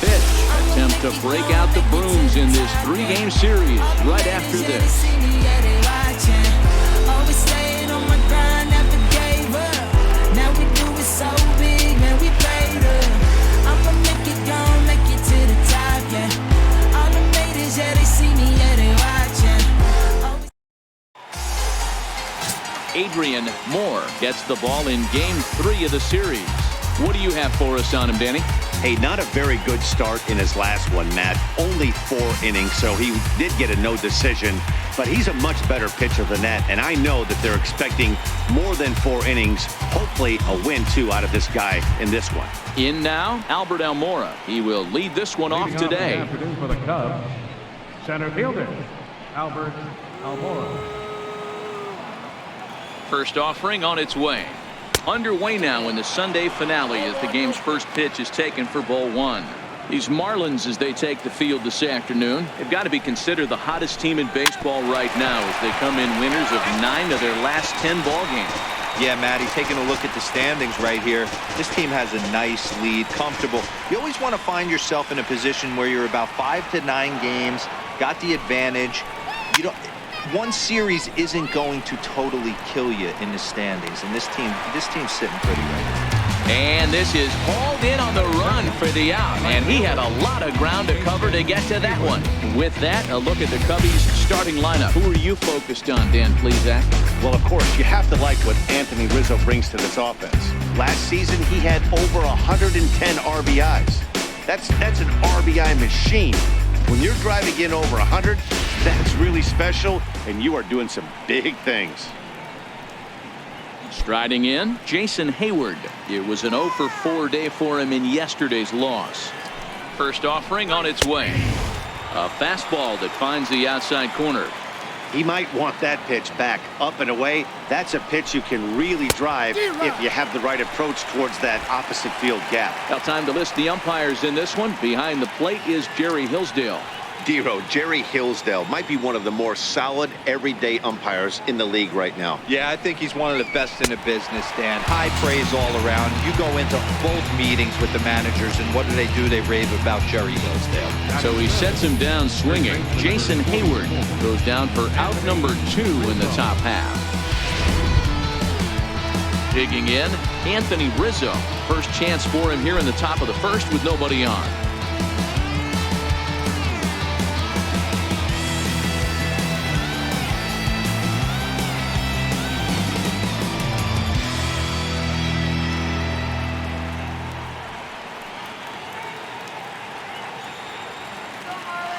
pitch. Attempt to break out the brooms in this 3-game series right after this. Adrian Moore gets the ball in game 3 of the series. What do you have for us on him, Danny? Hey, not a very good start in his last one, Matt. Only 4 innings, so he did get a no decision. But he's a much better pitcher than that, and I know that they're expecting more than 4 innings. Hopefully a win, too, out of this guy in this one. In now, Albert Almora. He will lead this one off today. Afternoon for the Cubs, center fielder, Albert Almora. First offering on its way. Underway now in the Sunday finale as the game's first pitch is taken for ball 1. These Marlins, as they take the field this afternoon, have got to be considered the hottest team in baseball right now as they come in winners of 9 of their last 10 ball games. Yeah, Matty, taking a look at the standings right here, this team has a nice lead, comfortable. You always want to find yourself in a position where you're about 5 to 9 games, got the advantage. You don't. One series isn't going to totally kill you in the standings, and this team's sitting pretty right now. And this is hauled in on the run for the out, and he had a lot of ground to cover to get to that one. With that, a look at the Cubbies' starting lineup. Who are you focused on, Dan Plesac? Well, of course, you have to like what Anthony Rizzo brings to this offense. Last season, he had over 110 RBIs. That's an RBI machine. When you're driving in over 100, that's really special, and you are doing some big things. Striding in, Jason Hayward. It was an 0 for 4 day for him in yesterday's loss. First offering on its way. A fastball that finds the outside corner. He might want that pitch back up and away. That's a pitch you can really drive if you have the right approach towards that opposite field gap. Now time to list the umpires in this one. Behind the plate is Jerry Hillsdale. Dero, Jerry Hillsdale might be one of the more solid everyday umpires in the league right now. Yeah, I think he's one of the best in the business, Dan. High praise all around. You go into both meetings with the managers, and what do? They rave about Jerry Hillsdale. So he sets him down swinging. Jason Hayward goes down for out number 2 in the top half. Digging in, Anthony Rizzo. First chance for him here in the top of the first with nobody on.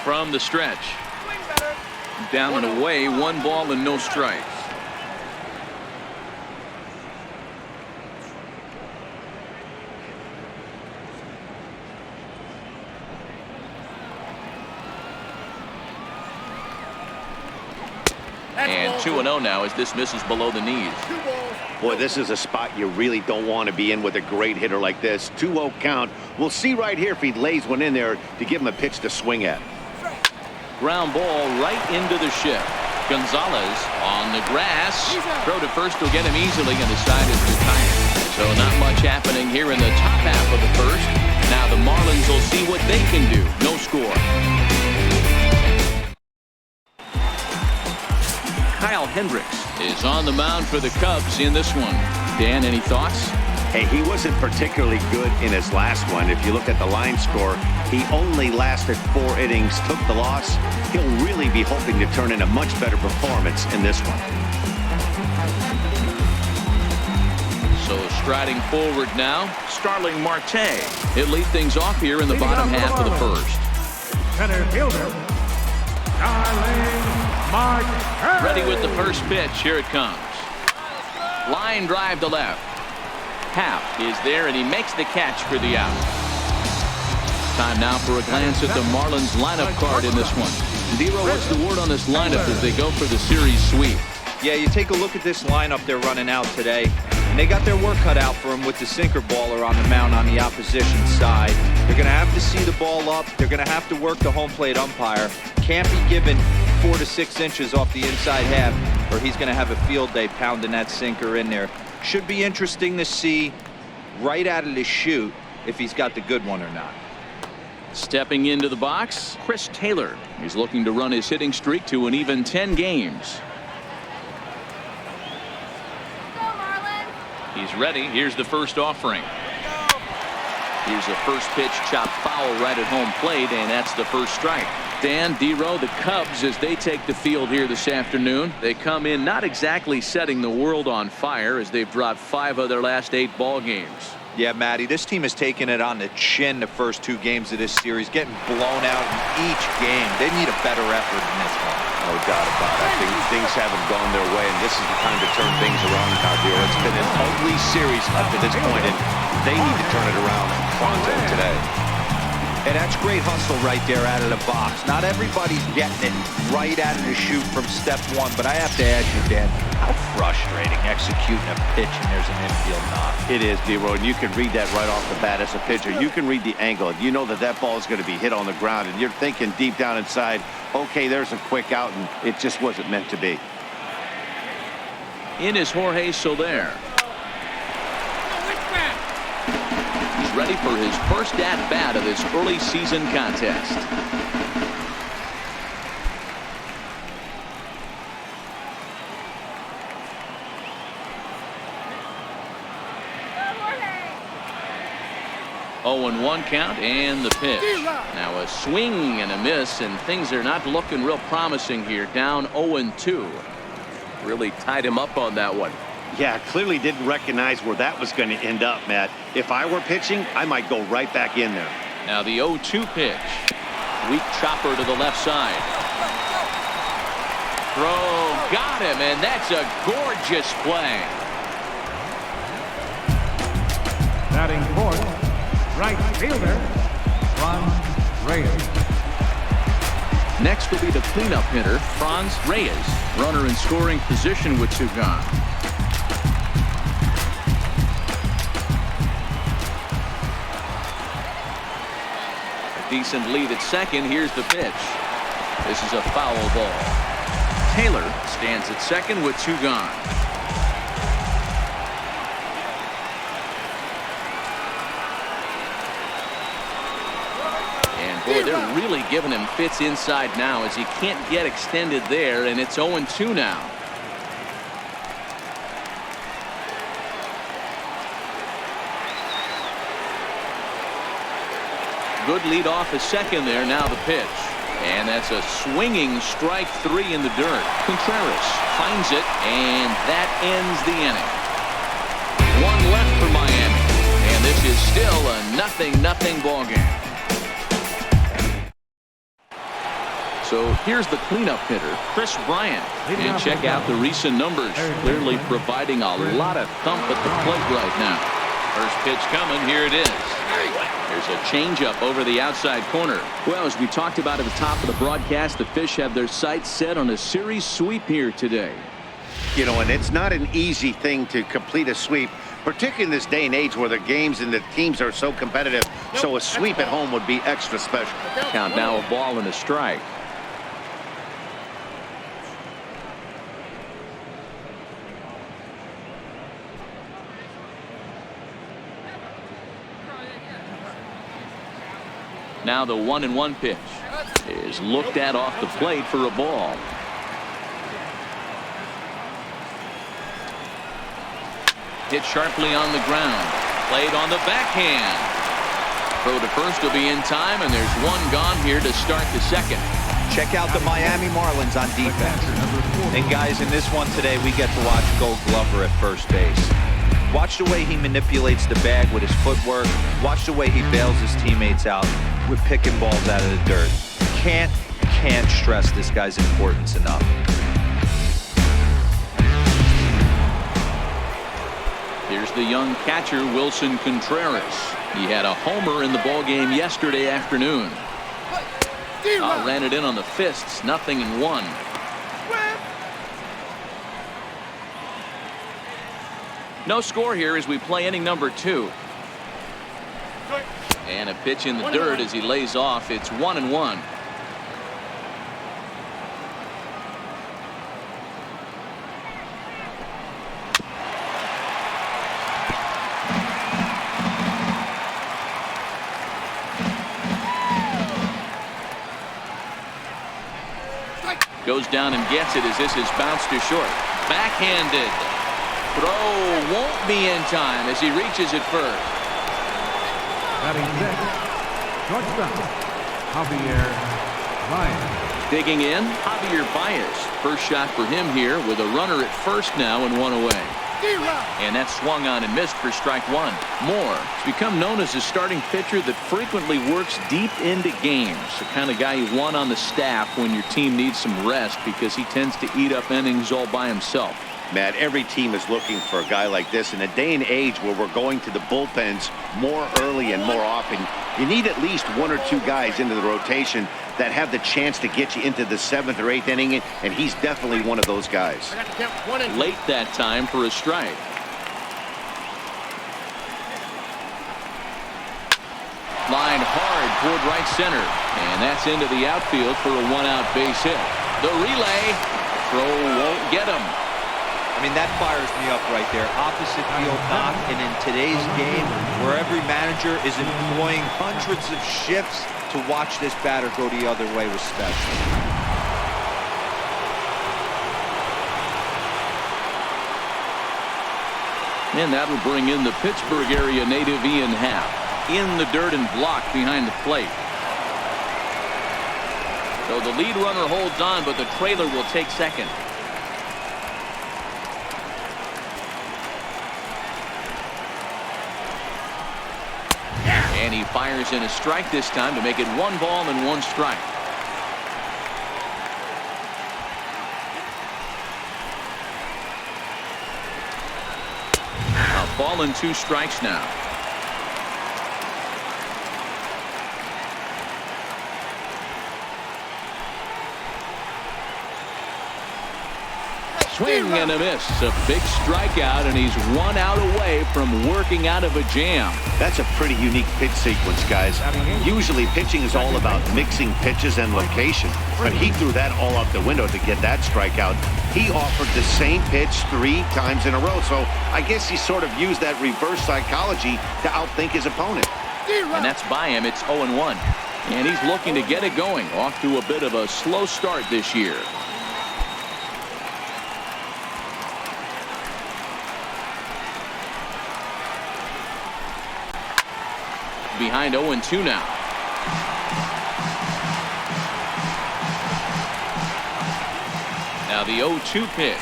From the stretch. Down and away, 1 ball and no strikes. And 2-0 now as this misses below the knees. Boy, this is a spot you really don't want to be in with a great hitter like this. 2-0 count. We'll see right here if he lays one in there to give him a pitch to swing at. Ground ball right into the shift. Gonzalez on the grass. Throw to first will get him easily, and the side is retired. So not much happening here in the top half of the first. Now the Marlins will see what they can do. No score. Kyle Hendricks is on the mound for the Cubs in this one. Dan, any thoughts? Hey, he wasn't particularly good in his last one. If you look at the line score, he only lasted 4 innings, took the loss. He'll really be hoping to turn in a much better performance in this one. So striding forward now, Starling Marte. He'll lead things off here in the bottom half of the first. Center fielder, Starling Marte. Ready with the first pitch. Here it comes. Line drive to left. Happ is there, and he makes the catch for the out. Time now for a glance at the Marlins lineup card in this one. Dero, what's the word on this lineup as they go for the series sweep? Yeah, you take a look at this lineup they're running out today, and they got their work cut out for them with the sinker baller on the mound on the opposition side. They're going to have to see the ball up. They're going to have to work the home plate umpire. Can't be given 4 to 6 inches off the inside half, or he's going to have a field day pounding that sinker in there. Should be interesting to see right out of the chute if he's got the good one or not. Stepping into the box, Chris Taylor. He's looking to run his hitting streak to an even 10 games. He's ready. Here's the first offering. Here's the first pitch, chopped foul right at home plate, and that's the first strike. Dan, D-Row, the Cubs, as they take the field here this afternoon, they come in not exactly setting the world on fire as they've dropped 5 of their last 8 ball games. Yeah, Matty, this team has taken it on the chin the first 2 games of this series, getting blown out in each game. They need a better effort in this one. No doubt about it. I think things haven't gone their way, and this is the time to turn things around out here. It's been an ugly series up to this point, and they need to turn it around pronto today. And that's great hustle right there out of the box. Not everybody's getting it right out of the chute from step 1, but I have to ask you, Dan, how frustrating executing a pitch and there's an infield knock. It is, D-Row, and you can read that right off the bat as a pitcher. You can read the angle. You know that that ball is going to be hit on the ground, and you're thinking deep down inside, okay, there's a quick out, and it just wasn't meant to be. In is Jorge Soler. He's ready for his first at-bat of this early season contest. Oh, and 1 count and the pitch. Now a swing and a miss, and things are not looking real promising here. Down 0-2. Really tied him up on that one. Yeah, clearly didn't recognize where that was going to end up, Matt. If I were pitching, I might go right back in there. Now the 0-2 pitch. Weak chopper to the left side. Throw, got him, and that's a gorgeous play. Batting fourth, right fielder, Reyes. Next will be the cleanup hitter, Franz Reyes. Runner in scoring position with 2 gone. A decent lead at second. Here's the pitch. This is a foul ball. Taylor stands at second with 2 gone. Boy, they're really giving him fits inside now as he can't get extended there, and it's 0-2 now. Good lead off a second there. Now the pitch. And that's a swinging strike 3 in the dirt. Contreras finds it, and that ends the inning. 1 left for Miami, and this is still a 0-0 ball game. So here's the cleanup hitter, Chris Bryant. And check out the recent numbers. Clearly providing a lot of thump at the plate right now. First pitch coming. Here it is. There's a changeup over the outside corner. Well, as we talked about at the top of the broadcast, the Fish have their sights set on a series sweep here today. You know, and it's not an easy thing to complete a sweep, particularly in this day and age where the games and the teams are so competitive. So a sweep at home would be extra special. Count now, a ball and a strike. Now the 1-1 pitch is looked at off the plate for a ball. Hit sharply on the ground. Played on the backhand. Throw to first will be in time, and there's 1 gone here to start the second. Check out the Miami Marlins on defense. And guys, in this one today, we get to watch Gold Glover at first base. Watch the way he manipulates the bag with his footwork. Watch the way he bails his teammates out with picking balls out of the dirt. Can't stress this guy's importance enough. Here's the young catcher, Wilson Contreras. He had a homer in the ballgame yesterday afternoon. Ran it in on the fists, 0-1. No score here as we play inning number 2. And a pitch in the dirt as he lays off. It's 1-1. goes down and gets it as this is bounced to short. Backhanded. Throw won't be in time as he reaches it first. Batting six, shortstop, Javier Baez. Digging in, Javier Baez. First shot for him here with a runner at first now and one away. And that swung on and missed for strike one. Moore has become known as a starting pitcher that frequently works deep into games. The kind of guy you want on the staff when your team needs some rest because he tends to eat up innings all by himself. Matt, every team is looking for a guy like this in a day and age where we're going to the bullpens more early and more often. You need at least one or two guys into the rotation that have the chance to get you into the 7th or 8th inning, and he's definitely one of those guys. Late that time for a strike. Line hard toward right center, and that's into the outfield for a one-out base hit. The relay throw won't get him. I mean, that fires me up right there. Opposite field knock, and in today's game where every manager is employing hundreds of shifts to watch this batter go the other way was special. And that'll bring in the Pittsburgh area native Ian Happ in the dirt and blocked behind the plate. So the lead runner holds on, but the trailer will take second. And he fires in a strike this time to make it 1 ball and 1 strike. A ball and 2 strikes now. Swing and a miss. A big strikeout, and he's 1 out away from working out of a jam. That's a pretty unique pitch sequence, guys. Usually pitching is all about mixing pitches and location, but he threw that all out the window to get that strikeout. He offered the same pitch 3 times in a row, so I guess he sort of used that reverse psychology to outthink his opponent. And that's by him. It's 0-1. And he's looking to get it going. Off to a bit of a slow start this year. Behind 0-2 now. Now the 0-2 pitch.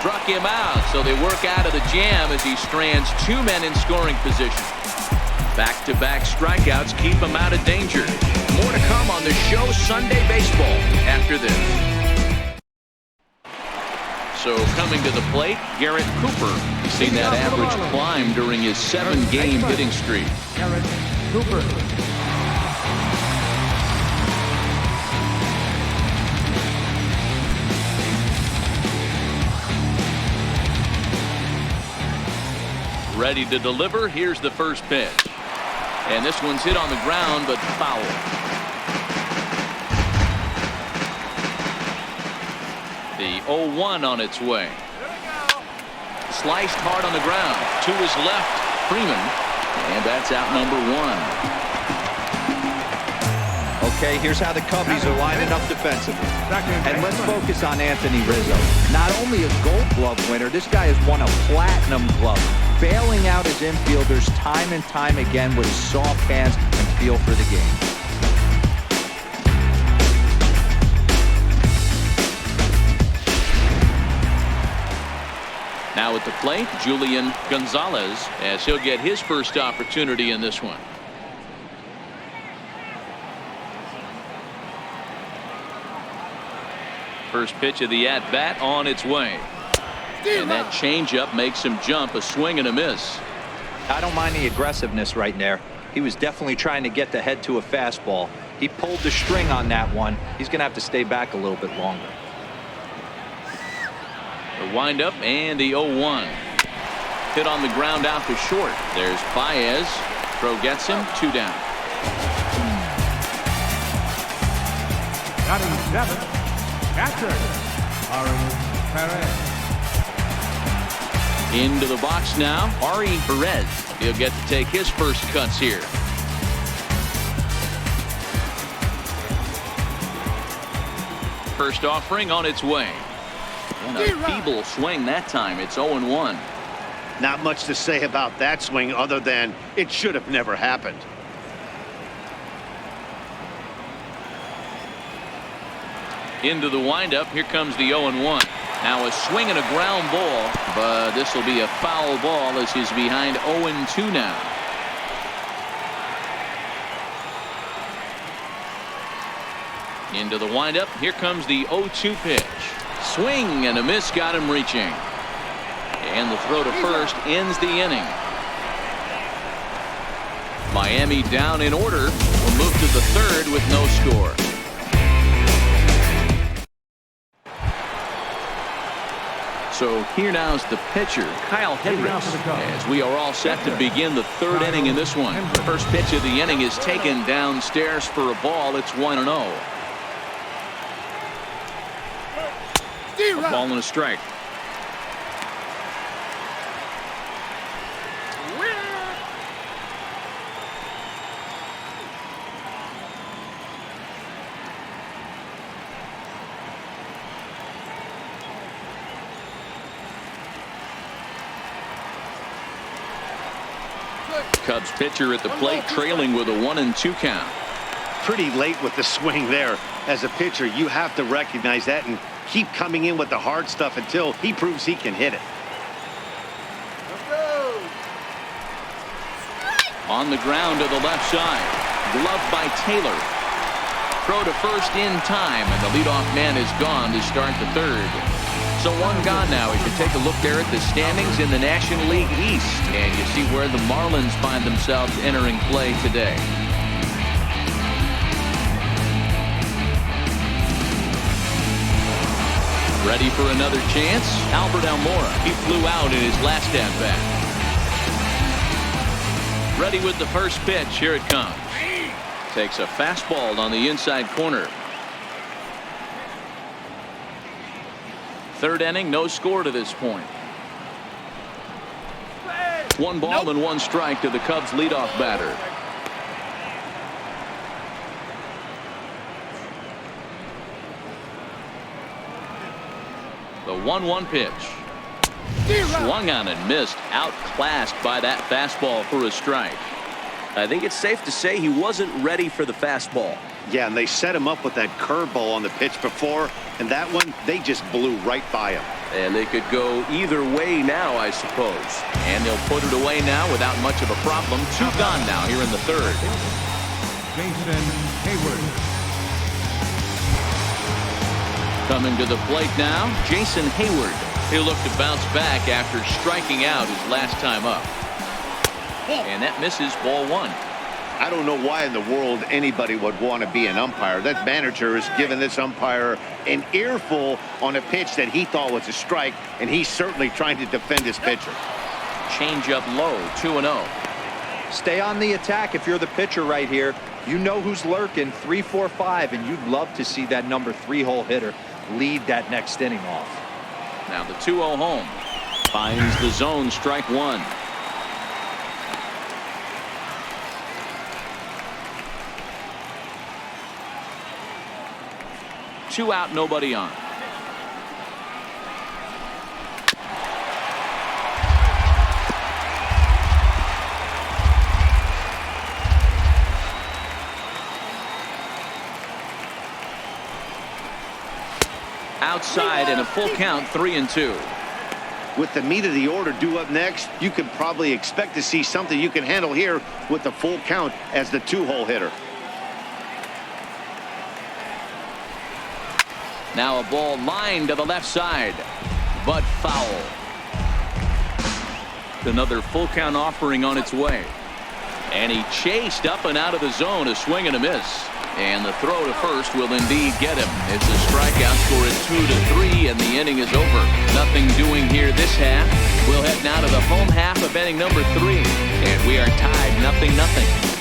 Struck him out, so they work out of the jam as he strands 2 men in scoring position. Back-to-back strikeouts keep him out of danger. More to come on the show Sunday Baseball after this. So coming to the plate, Garrett Cooper. He's seen that average climb during his 7-game hitting streak. Garrett Cooper. Ready to deliver. Here's the first pitch. And this one's hit on the ground, but foul. The 0-1 on its way. Sliced hard on the ground. To his left, Freeman. And that's out number 1. Okay, here's how the Cubbies are lining up defensively. And let's focus on Anthony Rizzo. Not only a Gold Glove winner, this guy has won a Platinum Glove, bailing out his infielders time and time again with his soft hands and feel for the game. Now at the plate, Julian Gonzalez, as he'll get his first opportunity in this one. First pitch of the at-bat on its way. And that changeup makes him jump. A swing and a miss. I don't mind the aggressiveness right there. He was definitely trying to get the head to a fastball. He pulled the string on that one. He's going to have to stay back a little bit longer. The windup and the 0-1. Hit on the ground out to short. There's Baez. Throw gets him. 2 down. Batting 7, catcher, Ari Perez. Into the box now, Ari Perez. He'll get to take his first cuts here. First offering on its way. And a feeble swing that time. It's 0-1. Not much to say about that swing other than it should have never happened. Into the windup. Here comes the 0-1. Now a swing and a ground ball, but this will be a foul ball as he's behind 0-2 now. Into the windup. Here comes the 0-2 pitch. Swing and a miss, got him reaching. And the throw to first ends the inning. Miami down in order. Will move to the third with no score. So here now is the pitcher, Kyle Hendricks, as we are all set to begin the third inning in this one. The first pitch of the inning is taken downstairs for a ball. It's 1-0. A ball and a strike. Cubs pitcher at the plate, trailing with a 1-2 count. Pretty late with the swing there. As a pitcher, you have to recognize that and keep coming in with the hard stuff until he proves he can hit it. On the ground to the left side. Gloved by Taylor. Throw to first in time, and the leadoff man is gone to start the third. So one gone now. We can take a look there at the standings in the National League East, and you see where the Marlins find themselves entering play today. Ready for another chance? Albert Almora. He flew out in his last at-bat. Ready with the first pitch. Here it comes. Takes a fastball on the inside corner. Third inning, no score to this point. 1 ball and 1 strike to the Cubs leadoff batter. The 1-1 pitch. Swung on and missed. Outclassed by that fastball for a strike. I think it's safe to say he wasn't ready for the fastball. Yeah, and they set him up with that curveball on the pitch before, and that one, they just blew right by him. And they could go either way now, I suppose. And they'll put it away now without much of a problem. 2 gone now here in the third. Jason Hayward. Coming to the plate now, Jason Hayward. He'll look to bounce back after striking out his last time up. And that misses, ball 1. I don't know why in the world anybody would want to be an umpire. That manager has given this umpire an earful on a pitch that he thought was a strike, and he's certainly trying to defend his pitcher. Change up low, 2-0. Stay on the attack if you're the pitcher right here. You know who's lurking, 3, 4, 5, and you'd love to see that number 3-hole hitter lead that next inning off. Now the 2-0 home. Finds the zone, strike 1. Two out, nobody on. Outside and a full count, 3-2. With the meat of the order due up next, you could probably expect to see something you can handle here with the full count as the 2-hole hitter. Now a ball lined to the left side, but foul. Another full count offering on its way. And he chased up and out of the zone, a swing and a miss. And the throw to first will indeed get him. It's a strikeout, score at 2-3, and the inning is over. Nothing doing here this half. We'll head now to the home half of inning number 3. And we are tied 0-0.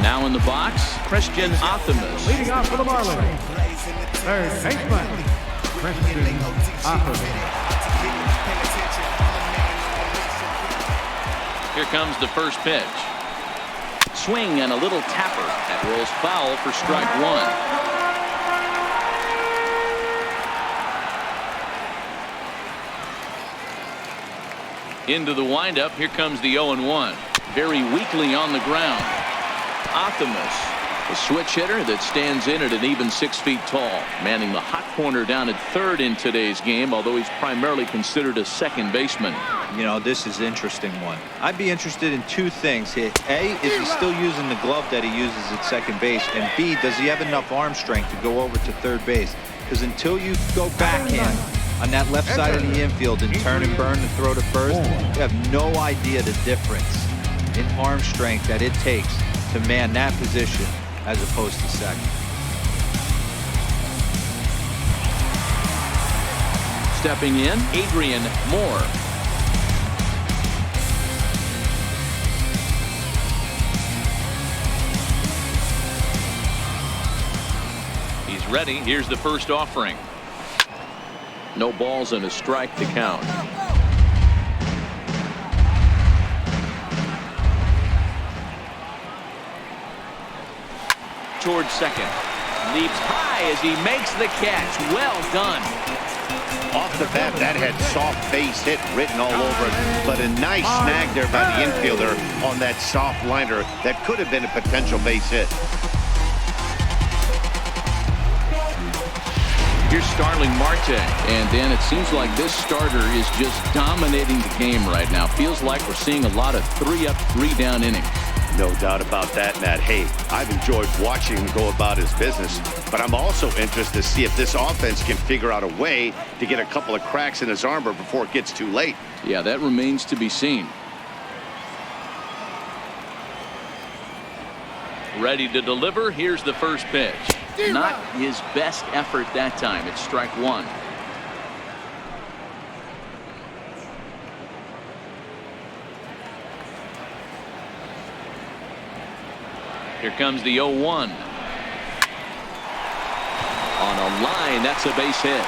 Now in the box, Christian Optimus. Leading off for the Marlins. Third baseman, Christian Optimus. Here comes the first pitch. Swing and a little tapper. That rolls foul for strike one. Into the windup. Here comes the 0-1. Very weakly on the ground. Optimus, a switch hitter that stands in at an even 6 feet tall, manning the hot corner down at third in today's game, although he's primarily considered a second baseman. You know, this is an interesting one. I'd be interested in two things here. A, is he still using the glove that he uses at second base? And B, does he have enough arm strength to go over to third base? Because until you go backhand on that left side of the infield and turn and burn and throw to first, you have no idea the difference in arm strength that it takes to man that position as opposed to second. Stepping in, Adrian Moore. He's ready. Here's the first offering. No balls and a strike to count. Towards second. Leaps high as he makes the catch. Well done. Off the bat, that had soft base hit written all over it, but a nice snag there by the infielder on that soft liner that could have been a potential base hit. Here's Starling Marte. And Dan, it seems like this starter is just dominating the game right now. Feels like we're seeing a lot of 3-up, 3-down innings. No doubt about that, Matt. Hey, I've enjoyed watching him go about his business, but I'm also interested to see if this offense can figure out a way to get a couple of cracks in his armor before it gets too late. Yeah, that remains to be seen. Ready to deliver. Here's the first pitch. Not his best effort that time. It's strike one. Here comes the 0-1. On a line, that's a base hit.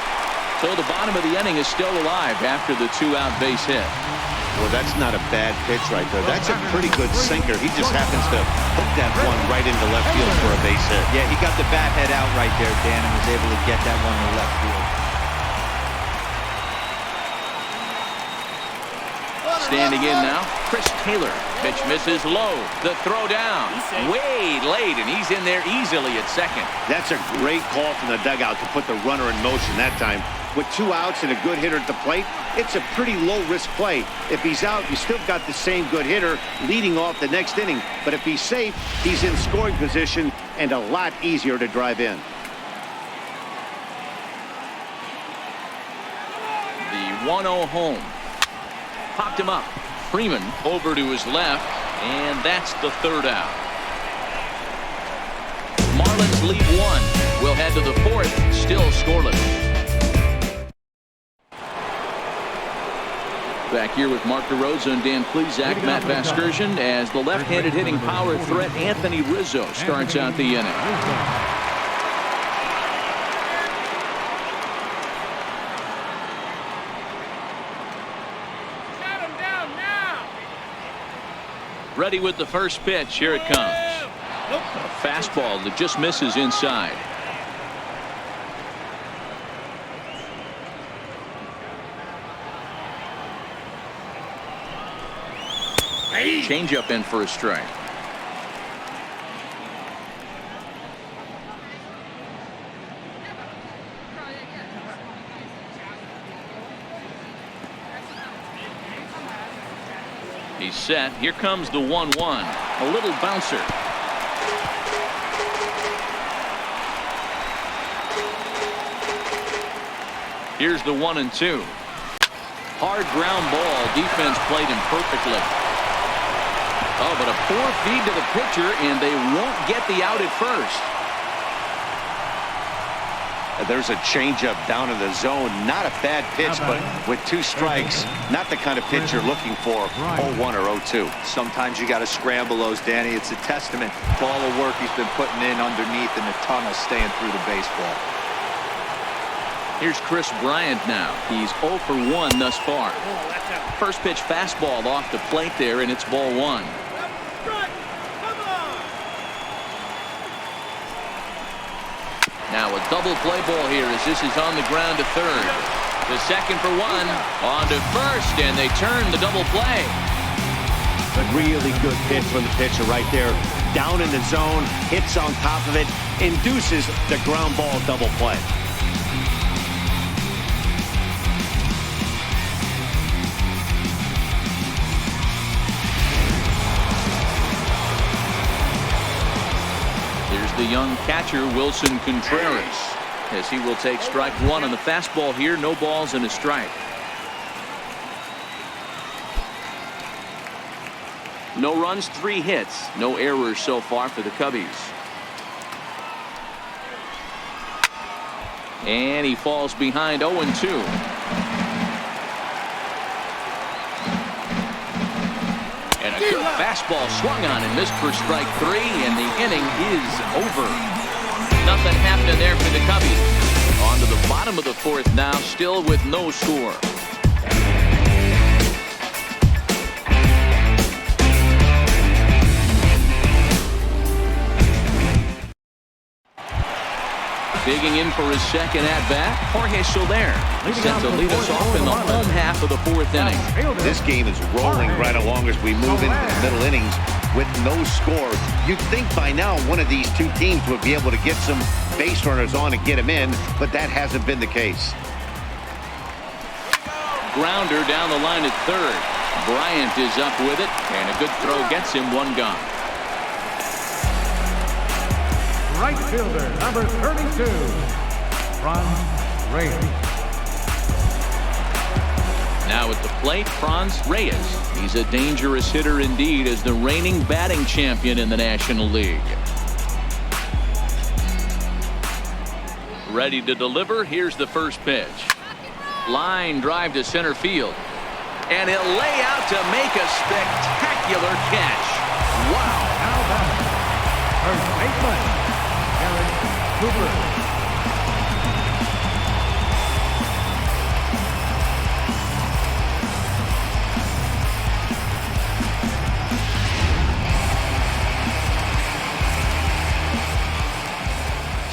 So the bottom of the inning is still alive after the 2-out base hit. Well, that's not a bad pitch right there. That's a pretty good sinker. He just happens to hook that one right into left field for a base hit. Yeah, he got the bat head out right there, Dan, and was able to get that one to left field. Standing in now, Chris Taylor. Pitch misses low. The throw down. Way late, and he's in there easily at second. That's a great call from the dugout to put the runner in motion that time. With 2 outs and a good hitter at the plate, it's a pretty low-risk play. If he's out, you still got the same good hitter leading off the next inning. But if he's safe, he's in scoring position and a lot easier to drive in. The 1-0 home. Popped him up. Freeman over to his left, and that's the third out. Marlins lead 1. We'll head to the 4th, still scoreless. Back here with Mark DeRosa and Dan Plesac, Matt Vasgersian, as the left-handed hitting power threat Anthony Rizzo starts out the inning. Ready with the first pitch. Here it comes. A fastball that just misses inside. Changeup in for a strike. He's set. Here comes the 1-1. A little bouncer. Here's the 1-2. Hard ground ball. Defense played him perfectly. Oh, but a poor feed to the pitcher, and they won't get the out at first. There's a changeup down in the zone. Not a bad pitch, but with 2 strikes, not the kind of pitch you're looking for. 0-1 or 0-2. Sometimes you got to scramble those, Danny. It's a testament to all the work he's been putting in underneath in the tunnel, staying through the baseball. Here's Chris Bryant now. He's 0 for 1 thus far. First pitch fastball off the plate there, and it's ball 1. Now a double play ball here as this is on the ground to third. The second for one. On to first, and they turn the double play. A really good pitch from the pitcher right there. Down in the zone, hits on top of it, induces the ground ball double play. Here's the young catcher, Wilson Contreras, as he will take strike one on the fastball here. No balls and a strike. No runs, 3 hits. No errors so far for the Cubbies. And he falls behind 0-2. And a good fastball swung on and missed for strike 3, and the inning is over. Nothing happening there for the Cubbies. On to the bottom of the 4th now, still with no score. Digging in for his second at-bat, Jorge Soler, set to lead us off in the home half of the 4th inning. This game is rolling right along as we move into the middle innings with no score. You'd think by now one of these two teams would be able to get some base runners on and get them in, but that hasn't been the case. Grounder down the line at third. Bryant is up with it, and a good throw gets him one gone. Right fielder, number 32, Franz Reyes. Now at the plate, Franz Reyes. He's a dangerous hitter indeed as the reigning batting champion in the National League. Ready to deliver. Here's the first pitch. Line drive to center field. And he'll lay out to make a spectacular catch. Wow. Now back, first baseman, Cooper.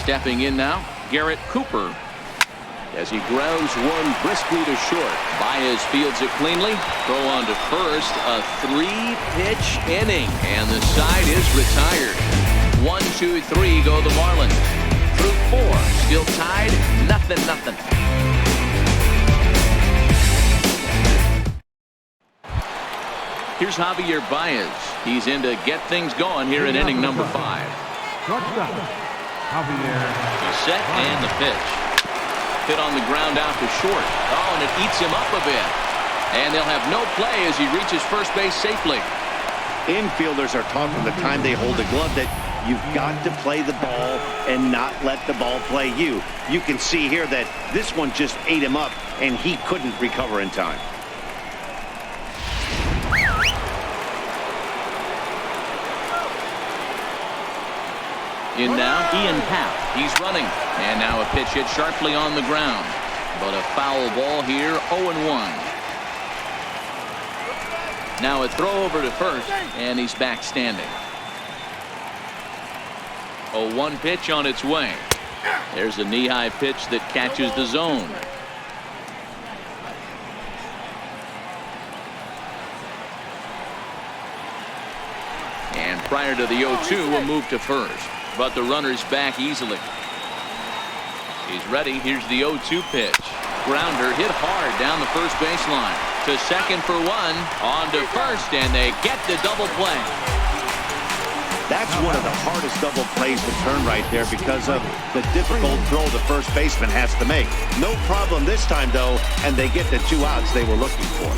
Stepping in now, Garrett Cooper, as he grounds one briskly to short. Baez fields it cleanly. Throw on to first. A 3-pitch inning, and the side is retired. 1, 2, 3 go the Marlins. Through 4, still tied, 0-0. Here's Javier Baez. He's in to get things going here in inning number 5. Shortstop, Javier. He's set and the pitch. Hit on the ground out to short. Oh, and it eats him up a bit. And they'll have no play as he reaches first base safely. Infielders are taught from the time they hold the glove that you've got to play the ball and not let the ball play you. You can see here that this one just ate him up, and he couldn't recover in time. In now, Ian Happ. He's running. And now a pitch hit sharply on the ground. But a foul ball here, 0-1. Now a throw over to first, and he's back standing. A 1 pitch on its way. There's a knee-high pitch that catches the zone. And prior to the 0-2, a move to first. But the runner's back easily. He's ready. Here's the 0-2 pitch. Grounder hit hard down the first baseline. To second for 1. On to first, and they get the double play. That's one of the hardest double plays to turn right there because of the difficult throw the first baseman has to make. No problem this time, though, and they get the 2 outs they were looking for.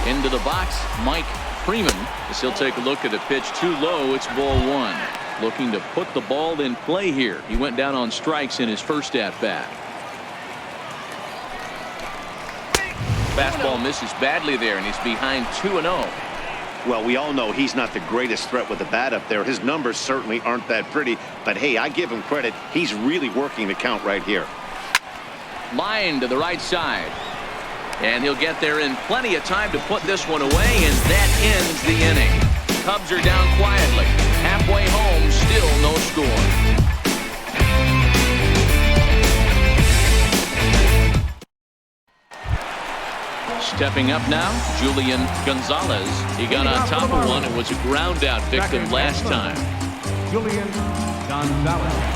Into the box, Mike Freeman, as he'll take a look at a pitch too low. It's ball 1. Looking to put the ball in play here. He went down on strikes in his first at-bat. Fastball misses badly there, and he's behind 2-0. Well, we all know he's not the greatest threat with the bat up there. His numbers certainly aren't that pretty, but hey, I give him credit. He's really working the count right here. Line to the right side. And he'll get there in plenty of time to put this one away, and that ends the inning. Cubs are down quietly. Halfway home, still no score. Stepping up now, Julian Gonzalez. He got on top of one and was a ground out victim last time. Julian Gonzalez.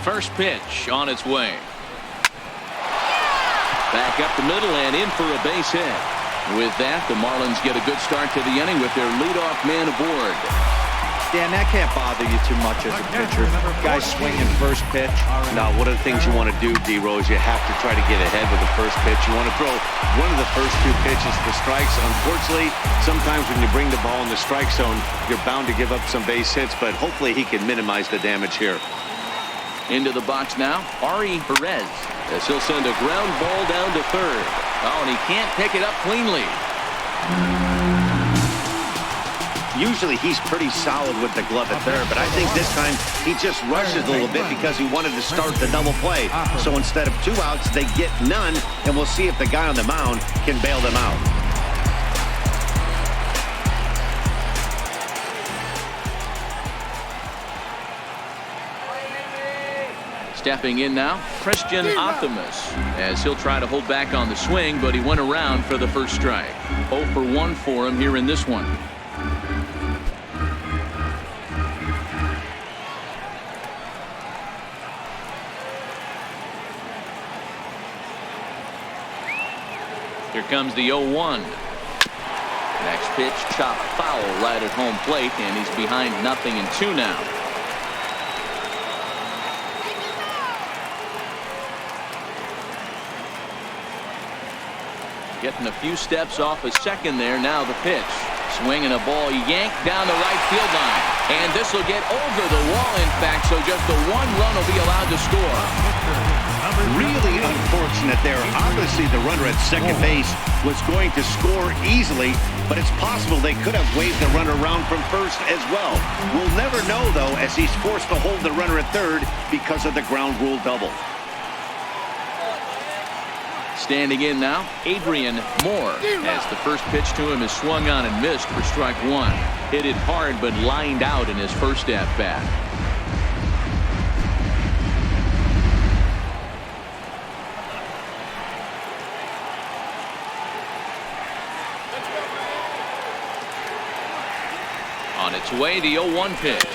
First pitch on its way. Back up the middle and in for a base hit. With that, the Marlins get a good start to the inning with their leadoff man aboard. Dan, that can't bother you too much as a pitcher. Guy swinging first pitch. Now, one of the things you want to do, D-Rose, you have to try to get ahead with the first pitch. You want to throw one of the first two pitches for strikes. Unfortunately, sometimes when you bring the ball in the strike zone, you're bound to give up some base hits, but hopefully he can minimize the damage here. Into the box now, Ari Perez, as he'll send a ground ball down to third. Oh, and he can't pick it up cleanly. Usually he's pretty solid with the glove at third, but I think this time he just rushes a little bit because he wanted to start the double play. So instead of 2 outs, they get none, and we'll see if the guy on the mound can bail them out. Stepping in now, Christian Optimus, as he'll try to hold back on the swing, but he went around for the first strike. 0 for 1 for him here in this one. Here comes the 0-1. Next pitch, chopped foul right at home plate, and he's behind 0-2 now. Getting a few steps off a second there. Now the pitch. Swinging a ball yanked down the right field line. And this will get over the wall, in fact, so just the 1 run will be allowed to score. Really unfortunate there. Obviously, the runner at second base was going to score easily, but it's possible they could have waved the runner around from first as well. We'll never know, though, as he's forced to hold the runner at third because of the ground rule double. Standing in now, Adrian Moore, as the first pitch to him is swung on and missed for strike 1. Hit it hard but lined out in his first at bat. On its way, the 0-1 pitch.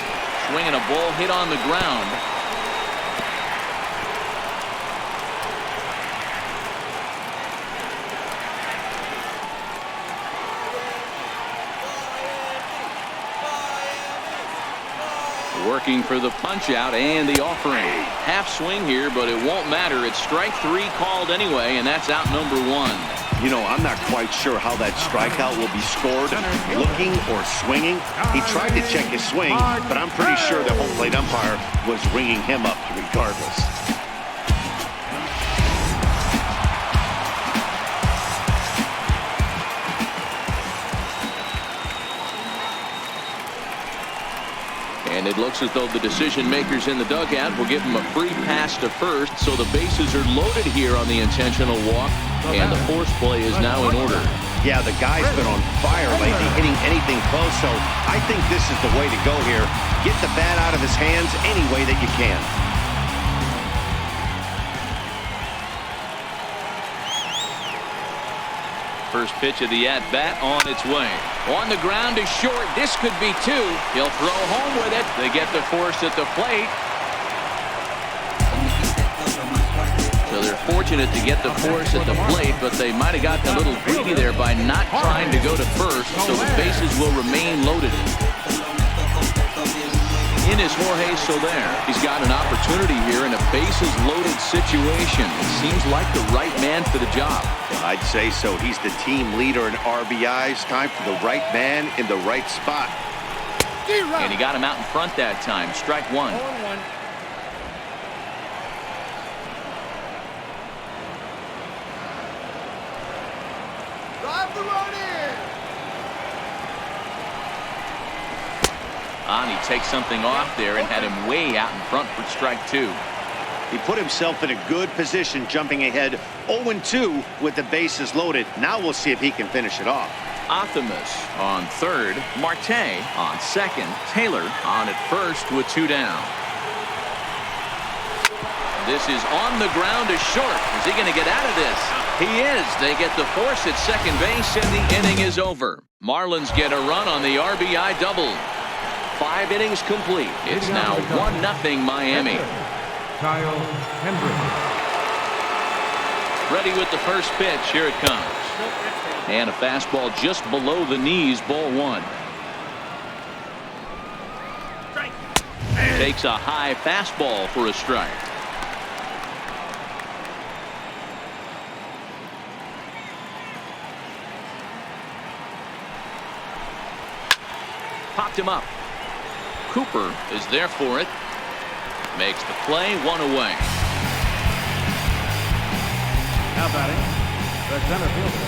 Swinging a ball hit on the ground. Working for the punch out and the offering. Half swing here, but it won't matter. It's strike 3 called anyway, and that's out number 1. You know, I'm not quite sure how that strikeout will be scored, looking or swinging. He tried to check his swing, but I'm pretty sure the home plate umpire was ringing him up regardless. And it looks as though the decision makers in the dugout will give him a free pass to first, so the bases are loaded here on the intentional walk, and the force play is now in order. Yeah, the guy's been on fire lately, hitting anything close, so I think this is the way to go here. Get the bat out of his hands any way that you can. First pitch of the at-bat on its way. On the ground is short. This could be 2. He'll throw home with it. They get the force at the plate. So they're fortunate to get the force at the plate, but they might have gotten a little greedy there by not trying to go to first, so the bases will remain loaded. In is Jorge Soler. He's got an opportunity here in a bases-loaded situation. It seems like the right man for the job. I'd say so. He's the team leader in RBIs. Time for the right man in the right spot. And he got him out in front that time. Strike 1. And he takes something off there and had him way out in front for strike 2. He put himself in a good position, jumping ahead 0-2 with the bases loaded. Now we'll see if he can finish it off. Optimus on third, Marte on second, Taylor on at first with 2 down. This is on the ground to short. Is he going to get out of this? He is. They get the force at second base, and the inning is over. Marlins get a run on the RBI double. 5 innings complete. It's now 1-0 Miami. Kyle Hendricks. Ready with the first pitch. Here it comes. And a fastball just below the knees, ball 1. Takes a high fastball for a strike. Popped him up. Cooper is there for it. Makes the play, 1 away. Now batting, the center fielder,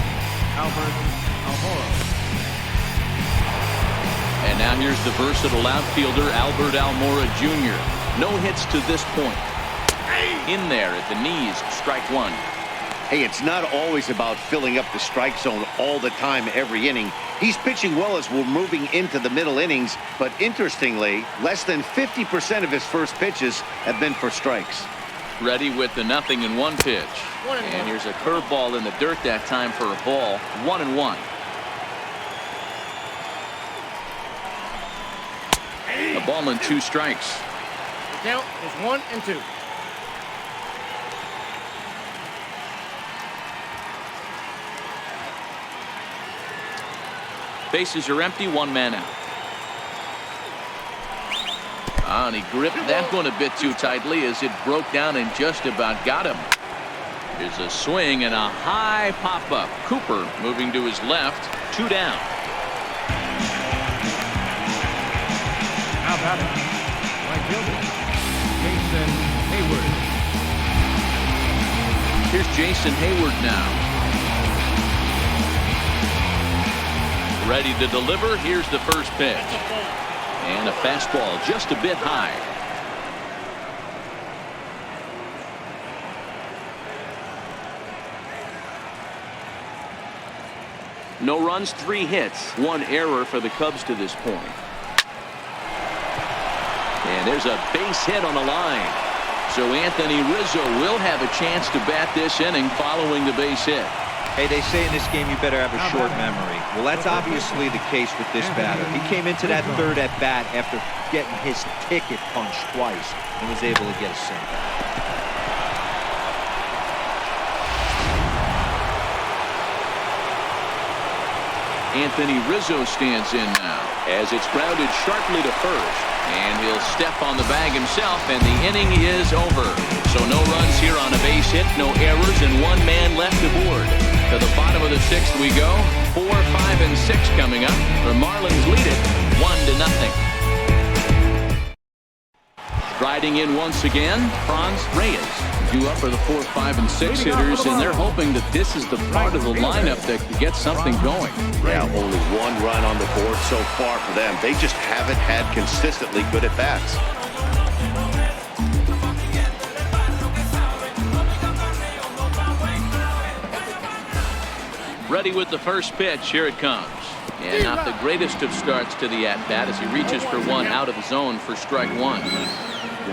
Albert Almora. And now here's the versatile outfielder, Albert Almora Jr. No hits to this point. In there at the knees, strike 1. Hey, it's not always about filling up the strike zone all the time every inning. He's pitching well as we're moving into the middle innings, but interestingly, less than 50% of his first pitches have been for strikes. Ready with the 0-1 pitch. And here's a curveball in the dirt that time for a ball. 1-1. A ball and 2 strikes. The count is 1-2. Bases are empty, 1 man out. And he gripped that one a bit too tightly as it broke down and just about got him. Here's a swing and a high pop-up. Cooper moving to his left, 2 down. Now batting, right fielder, Jason Hayward. Here's Jason Hayward now. Ready to deliver. Here's the first pitch. And a fastball just a bit high. No runs, 3 hits, 1 error for the Cubs to this point. And there's a base hit on the line. So Anthony Rizzo will have a chance to bat this inning following the base hit. Hey, they say in this game you better have a short memory. Well, that's obviously the case with this batter. He came into that third at bat after getting his ticket punched twice and was able to get a single. Anthony Rizzo stands in now as it's grounded sharply to first. And he'll step on the bag himself, and the inning is over. So no runs here on a base hit, no errors, and 1 man left aboard. To the bottom of the 6th we go. 4, 5, and 6 coming up. The Marlins lead it 1-0. Riding in once again, Franz Reyes. Due up for the 4, 5, and 6 hitters, and they're hoping that this is the part of the lineup that can get something going. Yeah, only 1 run on the board so far for them. They just haven't had consistently good at-bats. Ready with the first pitch. Here it comes. And not the greatest of starts to the at-bat as he reaches for 1 out of the zone for strike 1.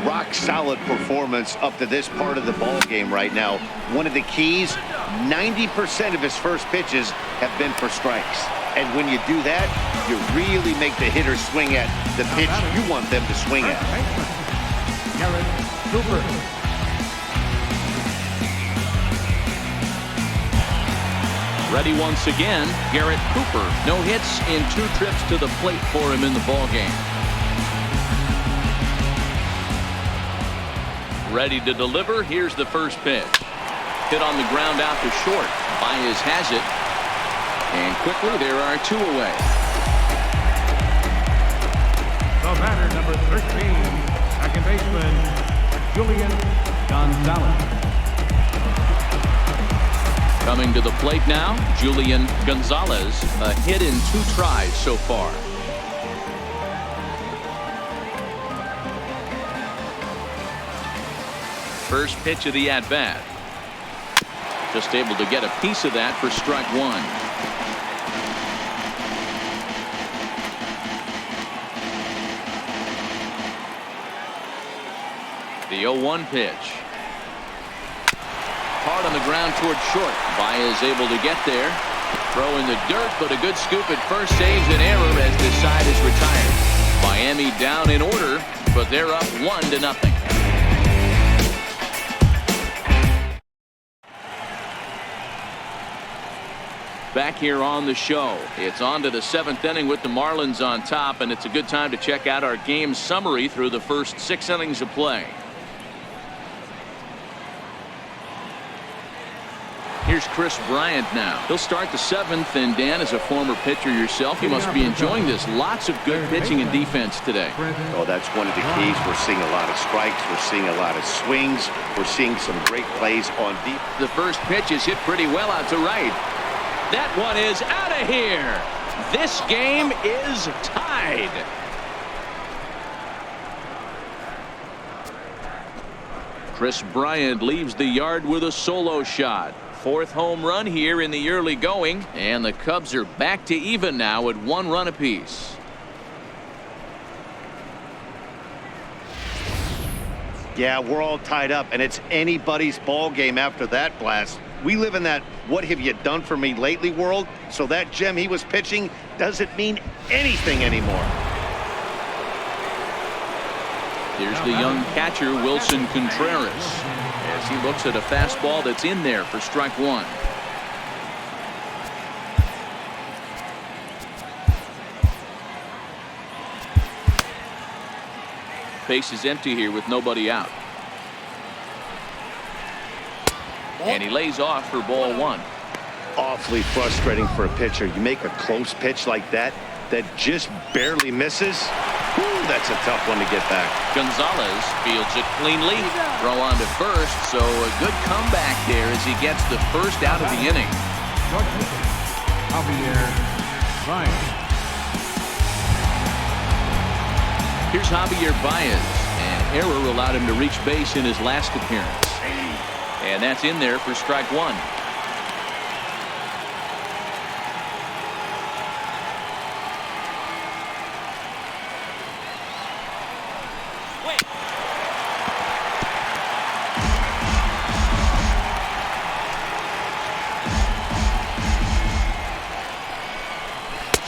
Rock solid performance up to this part of the ball game right now. One of the keys, 90% of his first pitches have been for strikes. And when you do that, you really make the hitter swing at the pitch you want them to swing at. Garrett Cooper. Ready once again, Garrett Cooper. No hits in 2 trips to the plate for him in the ball game. Ready to deliver. Here's the first pitch. Hit on the ground out to short. Baez has it. And quickly there are 2 away. The batter, number 13, second baseman, Julian Gonzalez. Coming to the plate now, Julian Gonzalez. A hit in 2 tries so far. First pitch of the at-bat. Just able to get a piece of that for strike one. The 0-1 pitch. Hard on the ground toward short. Baez able to get there. Throw in the dirt, but a good scoop at first saves an error as this side is retired. Miami down in order, but they're up 1-0. Back here on the show. It's on to the 7th inning with the Marlins on top, and it's a good time to check out our game summary through the first 6 innings of play. Here's Chris Bryant now. He'll start the 7th, and Dan, as a former pitcher yourself, you must be enjoying this. Lots of good pitching and defense today. Oh, that's one of the keys. We're seeing a lot of strikes. We're seeing a lot of swings. We're seeing some great plays on deep. The first pitch is hit pretty well out to right. That one is out of here. This game is tied. Chris Bryant leaves the yard with a solo shot. 4th home run here in the early going, and the Cubs are back to even now at 1 run apiece. Yeah, we're all tied up, and it's anybody's ball game after that blast. We live in that "what have you done for me lately" world, so that gem he was pitching doesn't mean anything anymore. Here's the young catcher, Wilson Contreras, as he looks at a fastball that's in there for strike one. Base is empty here with nobody out. And he lays off for ball one. Awfully frustrating for a pitcher. You make a close pitch like that just barely misses. Whew, that's a tough one to get back. Gonzalez fields it cleanly. Throw on to first, so a good comeback there as he gets the first out of the inning. Here's Javier Baez, and error allowed him to reach base in his last appearance. And that's in there for strike one.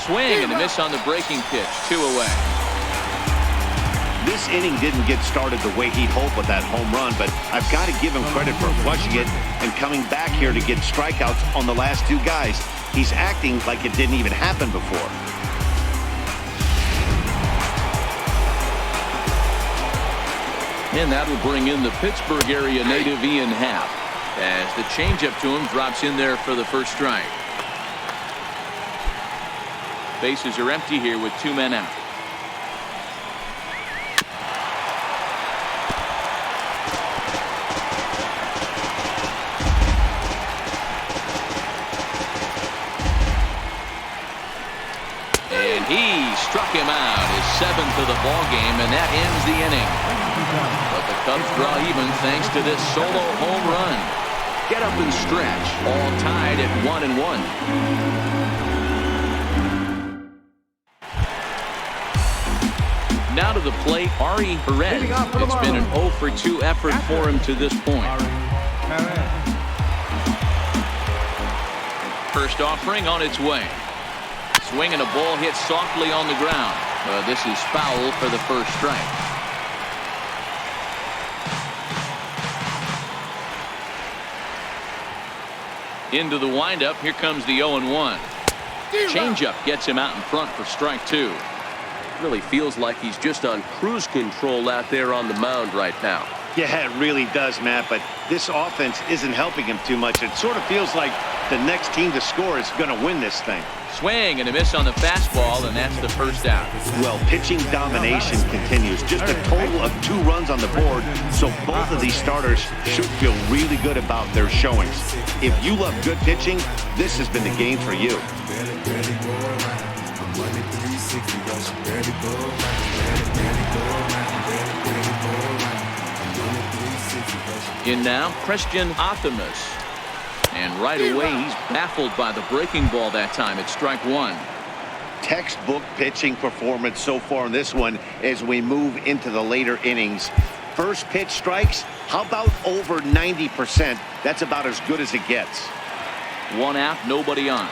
Swing and a miss on the breaking pitch. 2 away. This inning didn't get started the way he'd hoped with that home run, but I've got to give him credit for flushing it and coming back here to get strikeouts on the last 2 guys. He's acting like it didn't even happen before. And that will bring in the Pittsburgh area native Ian Happ, as the changeup to him drops in there for the first strike. Bases are empty here with 2 men out. And he struck him out, his 7th of the ball game, and that ends the inning. But the Cubs draw even thanks to this solo home run. Get up and stretch, all tied at 1-1. Now to the plate, Ari Perez. It's been an 0-for-2 effort for him to this point. First offering on its way. Swing and a ball hit softly on the ground. This is foul for the first strike. Into the windup. Here comes the 0-1. Changeup gets him out in front for strike 2. Really feels like he's just on cruise control out there on the mound right now. Yeah, it really does, Matt, but this offense isn't helping him too much. It sort of feels like the next team to score is going to win this thing. Swing and a miss on the fastball, and that's the first out. Well, pitching domination continues. Just a total of 2 runs on the board, so both of these starters should feel really good about their showings. If you love good pitching, this has been the game for you. In now, Christian Optimus. And right away, he's baffled by the breaking ball that time. It's strike one. Textbook pitching performance so far in this one as we move into the later innings. First pitch strikes, how about over 90%? That's about as good as it gets. One out, nobody on.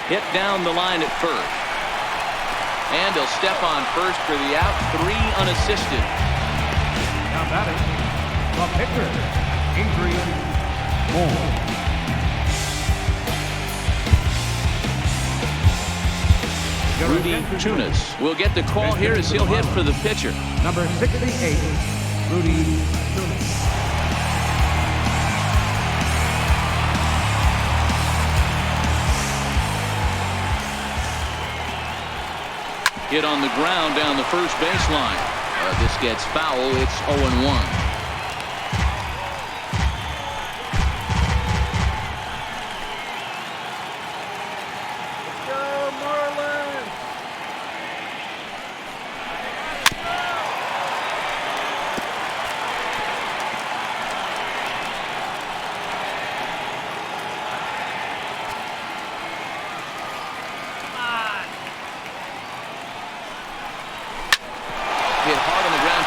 Hit down the line at first. And he'll step on first for the out. 3 unassisted. Now batting, the pitcher, Adrian Moore. Rudy Tunis will get the call here as he'll hit for the pitcher. Number 68, Rudy Tunis. Hit on the ground down the first baseline. This gets foul. It's 0-1.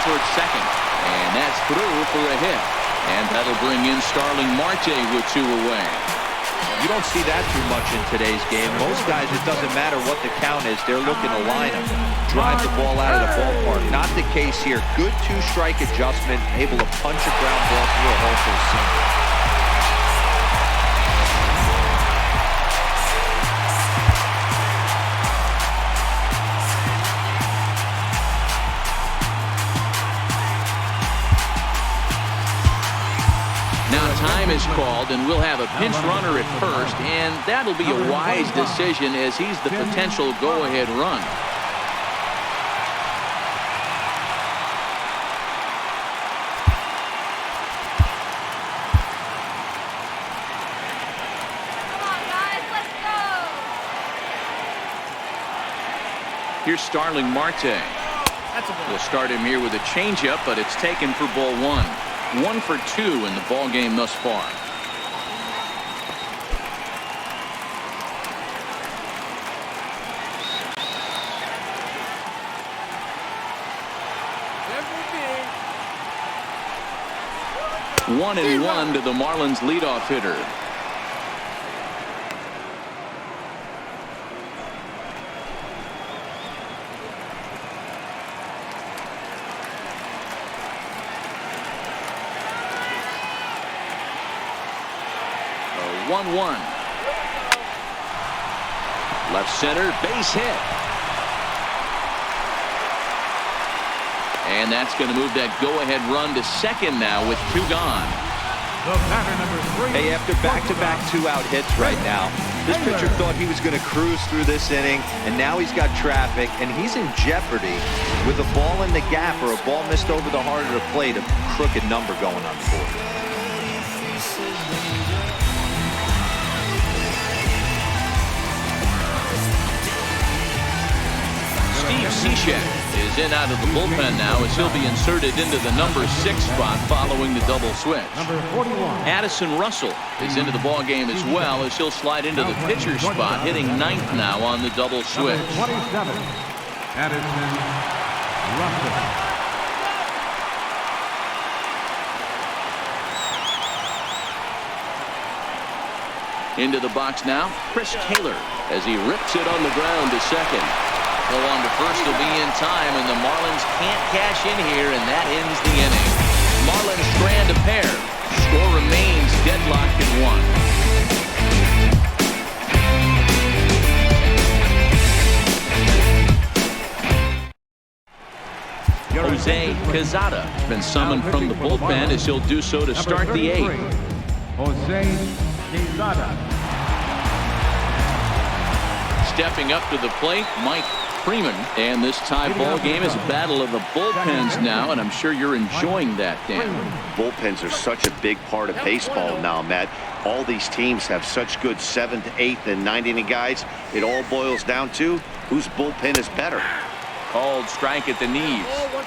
Towards second, and that's through for a hit, and that'll bring in Starling Marte with 2 away. You don't see that too much in today's game. Most guys, it doesn't matter what the count is, they're looking to line them, drive the ball out of the ballpark. Not the case here. Good 2-strike adjustment, able to punch a ground ball through a hole for a single. Time is called, and we'll have a pinch runner at first, and that'll be a wise decision as he's the potential go-ahead run. Come on, guys, let's go. Here's Starling Marte. We'll start him here with a changeup, but it's taken for ball 1. 1 for 2 in the ball game thus far. MVP. 1-1 to the Marlins leadoff hitter. A 1-1. Left center, base hit. And that's going to move that go-ahead run to second now with 2 gone. The batter, number 3. Hey, after back-to-back 2-out hits right now, this pitcher thought he was going to cruise through this inning, and now he's got traffic, and he's in jeopardy with a ball in the gap or a ball missed over the heart of the plate, a crooked number going on the board. Steve Cishek is in out of the bullpen now as he'll be inserted into the number 6 spot following the double switch. Number 41. Addison Russell is into the ball game as well as he'll slide into the pitcher spot, hitting 9th now on the double switch. Number 27. Addison Russell. Into the box now, Chris Taylor as he rips it on the ground to second. Go on to first will be in time, and the Marlins can't cash in here, and that ends the inning. Marlins strand a pair. Score remains deadlocked at 1. Jose Quezada has been summoned from the bullpen as he'll do so to start the 8th. Jose Quezada. Stepping up to the plate, Mike Freeman. And this tie ball game is a battle of the bullpens now, and I'm sure you're enjoying that, Dan. Bullpens are such a big part of baseball now, Matt. All these teams have such good 7th, 8th, and 9th inning guys. It all boils down to whose bullpen is better. Called strike at the knees.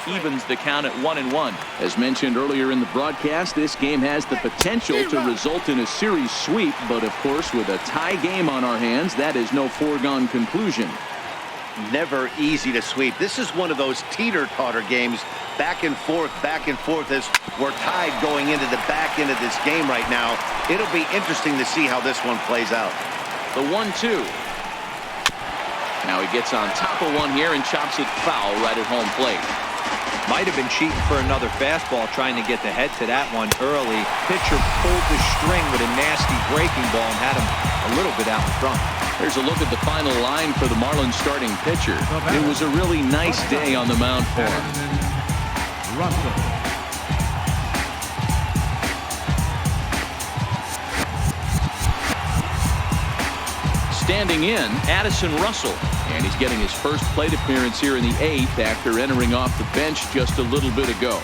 Evens the count at 1-1. As mentioned earlier in the broadcast, this game has the potential to result in a series sweep, but of course with a tie game on our hands, that is no foregone conclusion. Never easy to sweep. This is one of those teeter-totter games, back and forth as we're tied going into the back end of this game right now. It'll be interesting to see how this one plays out. The 1-2. Now he gets on top of one here and chops it foul right at home plate. Might have been cheating for another fastball, trying to get the head to that one early. Pitcher pulled the string with a nasty breaking ball and had him a little bit out in front. There's a look at the final line for the Marlins starting pitcher. It was a really nice day on the mound for him. Standing in, Addison Russell. And he's getting his first plate appearance here in the 8th after entering off the bench just a little bit ago.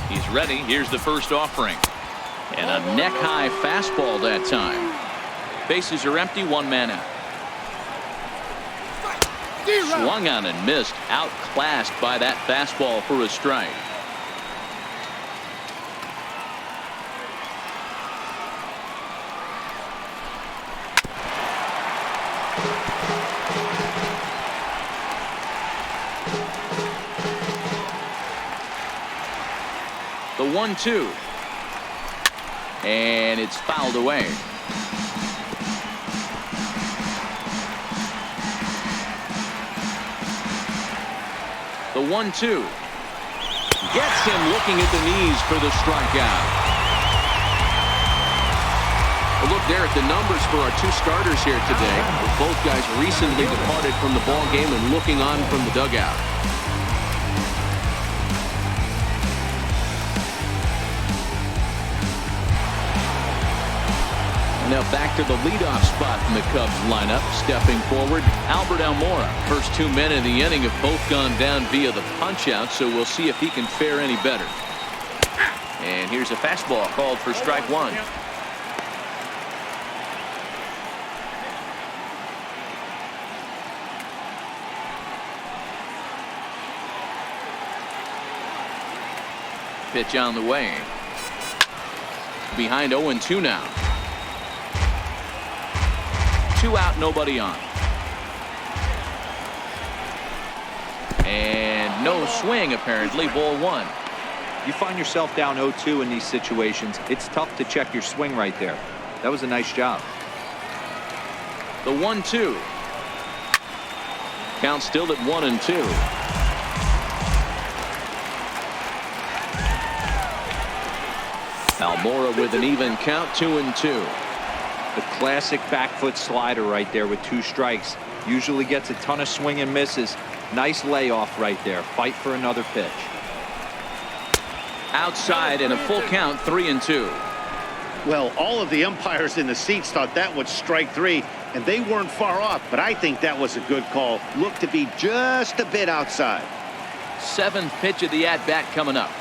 He's ready. Here's the first offering. And a neck-high fastball that time. Bases are empty, one man out. Swung on and missed. Outclassed by that fastball for a strike. The 1-2. And it's fouled away. The 1-2. Gets him looking at the knees for the strikeout. A look there at the numbers for our two starters here today. Both guys recently departed from the ball game and looking on from the dugout. Now back to the leadoff spot in the Cubs lineup. Stepping forward, Albert Almora. First 2 men in the inning have both gone down via the punch-out, so we'll see if he can fare any better. And here's a fastball called for strike one. Pitch on the way. Behind 0-2 now. 2 out, nobody on. And no swing, apparently. Ball 1. You find yourself down 0-2 in these situations. It's tough to check your swing right there. That was a nice job. The 1-2. Count still at 1-2. Almora with an even count, 2-2. The classic back foot slider right there with 2 strikes. Usually gets a ton of swing and misses. Nice layoff right there. Fight for another pitch. Outside and a full count, 3-2. Well, all of the umpires in the seats thought that was strike 3, and they weren't far off, but I think that was a good call. Looked to be just a bit outside. 7th pitch of the at-bat coming up.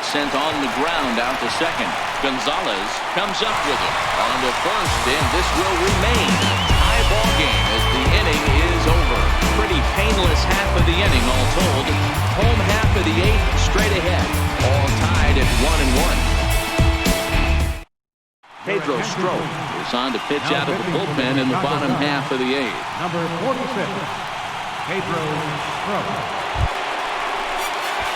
Sent on the ground out to second. Gonzalez comes up with it on the first, and this will remain high ball game as the inning is over. Pretty painless half of the inning all told. Home half of the 8th straight ahead. All tied at 1-1. Pedro Strop is on to pitch out of the bullpen in the bottom half of the 8th. Number 46, Pedro Strop.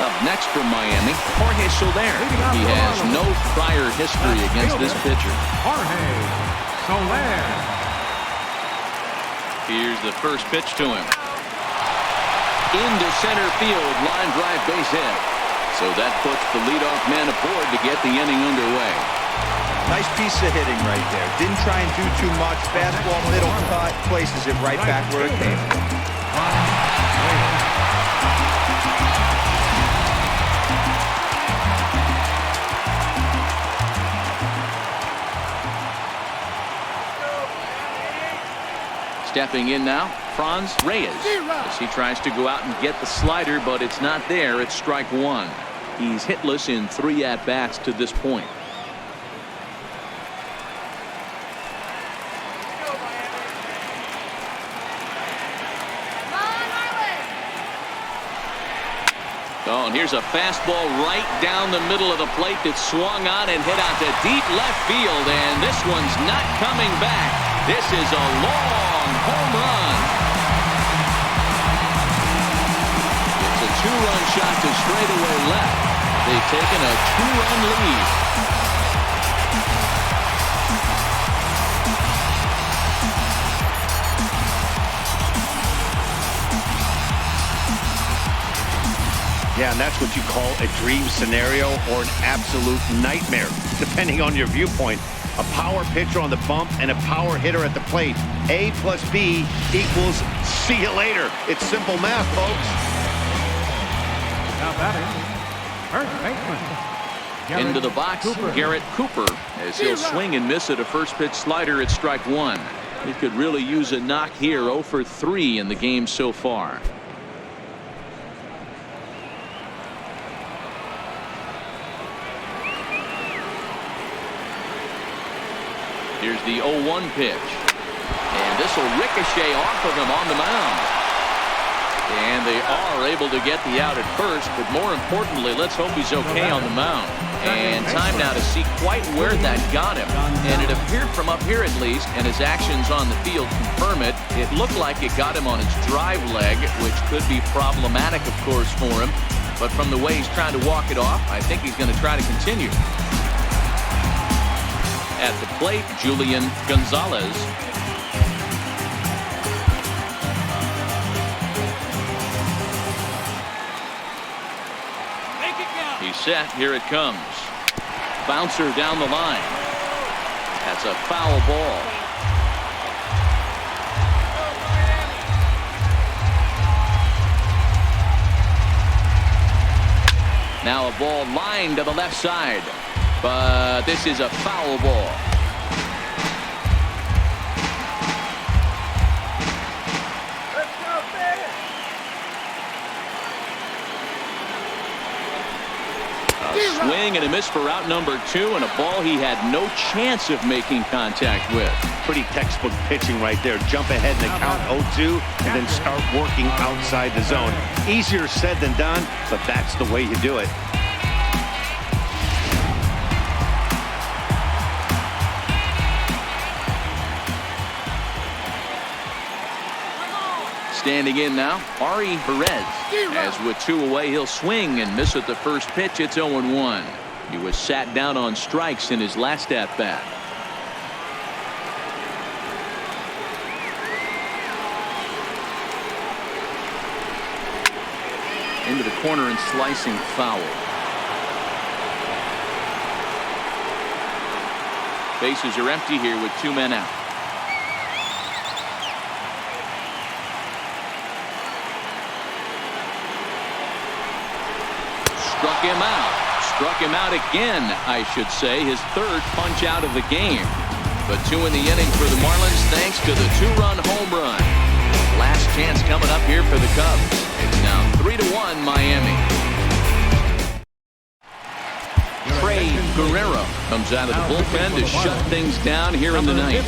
Up next from Miami, Jorge Soler. He has no prior history against this pitcher. Jorge Soler. Here's the first pitch to him. Into center field, line drive base hit. So that puts the leadoff man aboard to get the inning underway. Nice piece of hitting right there. Didn't try and do too much. Fastball, middle cut, places it right back where it came from. Stepping in now, Franz Reyes, as he tries to go out and get the slider, but it's not there. It's strike 1. He's hitless in 3 at-bats to this point. Oh, and here's a fastball right down the middle of the plate that swung on and hit out to deep left field, and this one's not coming back. This is a long home run. It's a 2-run shot to straightaway left. They've taken a 2-run lead. Yeah, and that's what you call a dream scenario or an absolute nightmare, depending on your viewpoint. A power pitcher on the bump and a power hitter at the plate. A plus B equals see you later. It's simple math, folks. Now batting, first baseman. Into the box, Garrett Cooper, as he'll swing and miss at a first pitch slider at strike 1. He could really use a knock here. 0 for 3 in the game so far. Here's the 0-1 pitch. And this will ricochet off of him on the mound. And they are able to get the out at first, but more importantly, let's hope he's okay on the mound. And time now to see quite where that got him. And it appeared from up here at least, and his actions on the field confirm it. It looked like it got him on his drive leg, which could be problematic, of course, for him. But from the way he's trying to walk it off, I think he's going to try to continue. At the plate, Julian Gonzalez. He's set. Here it comes. Bouncer down the line. That's a foul ball. Now a ball lined to the left side. But this is a foul ball. A swing and a miss for out number 2, and a ball he had no chance of making contact with. Pretty textbook pitching right there. Jump ahead in the count 0-2 and then start working outside the zone. Easier said than done, but that's the way you do it. Standing in now, Ari Perez. As with 2 away, he'll swing and miss at the first pitch. It's 0-1. He was sat down on strikes in his last at-bat. Into the corner and slicing foul. Bases are empty here with 2 men out. Struck him out again, I should say. His 3rd punch out of the game. But 2 in the inning for the Marlins thanks to the 2-run home run. Last chance coming up here for the Cubs. It's now 3-1 Miami. Trey Guerrero comes out of the bullpen to shut things down here in the ninth.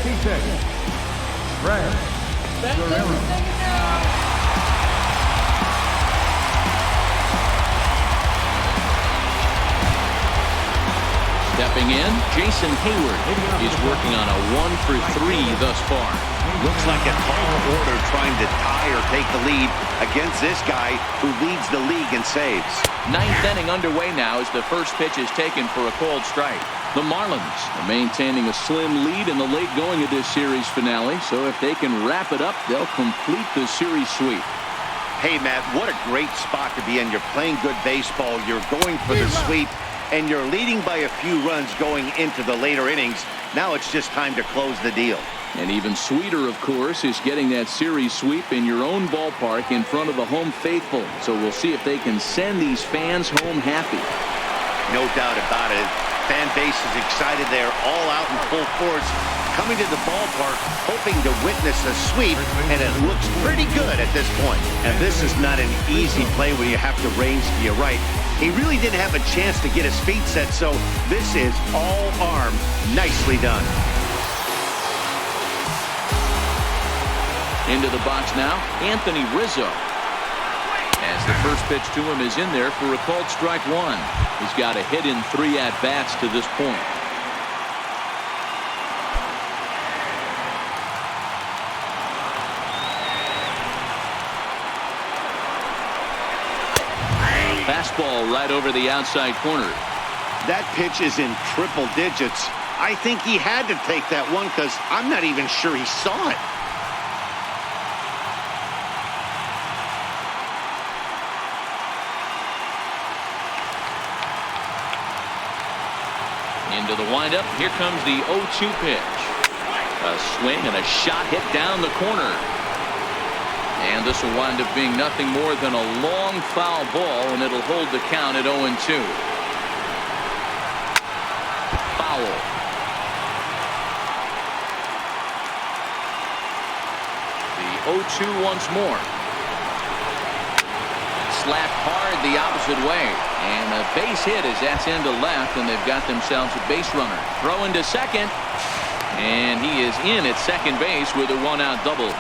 Stepping in, Jason Hayward is working on a 1 for 3 thus far. Looks like a tall order trying to tie or take the lead against this guy who leads the league in saves. 9th inning underway now as the first pitch is taken for a called strike. The Marlins are maintaining a slim lead in the late going of this series finale, so if they can wrap it up, they'll complete the series sweep. Hey, Matt, what a great spot to be in. You're playing good baseball. You're going for the sweep, and you're leading by a few runs going into the later innings. Now it's just time to close the deal. And even sweeter, of course, is getting that series sweep in your own ballpark in front of the home faithful. So we'll see if they can send these fans home happy. No doubt about it. Fan base is excited. They're all out in full force, coming to the ballpark, hoping to witness a sweep, and it looks pretty good at this point. And this is not an easy play where you have to range to your right. He really didn't have a chance to get his feet set, so this is all arm. Nicely done. Into the box now, Anthony Rizzo. As the first pitch to him is in there for a called strike one. He's got a hit in 3 at-bats to this point. Fastball right over the outside corner. That pitch is in triple digits. I think he had to take that one because I'm not even sure he saw it. Into the windup. Here comes the 0-2 pitch. A swing and a shot hit down the corner. And this will wind up being nothing more than a long foul ball, and it'll hold the count at 0-2. Foul. The 0-2 once more. Slapped hard the opposite way. And a base hit as that's into left, and they've got themselves a base runner. Throw into second. And he is in at second base with a 1-out double.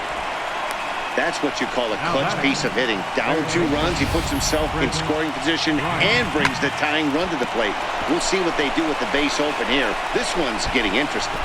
That's what you call a clutch piece of hitting. Down 2 runs, he puts himself in scoring position and brings the tying run to the plate. We'll see what they do with the base open here. This one's getting interesting.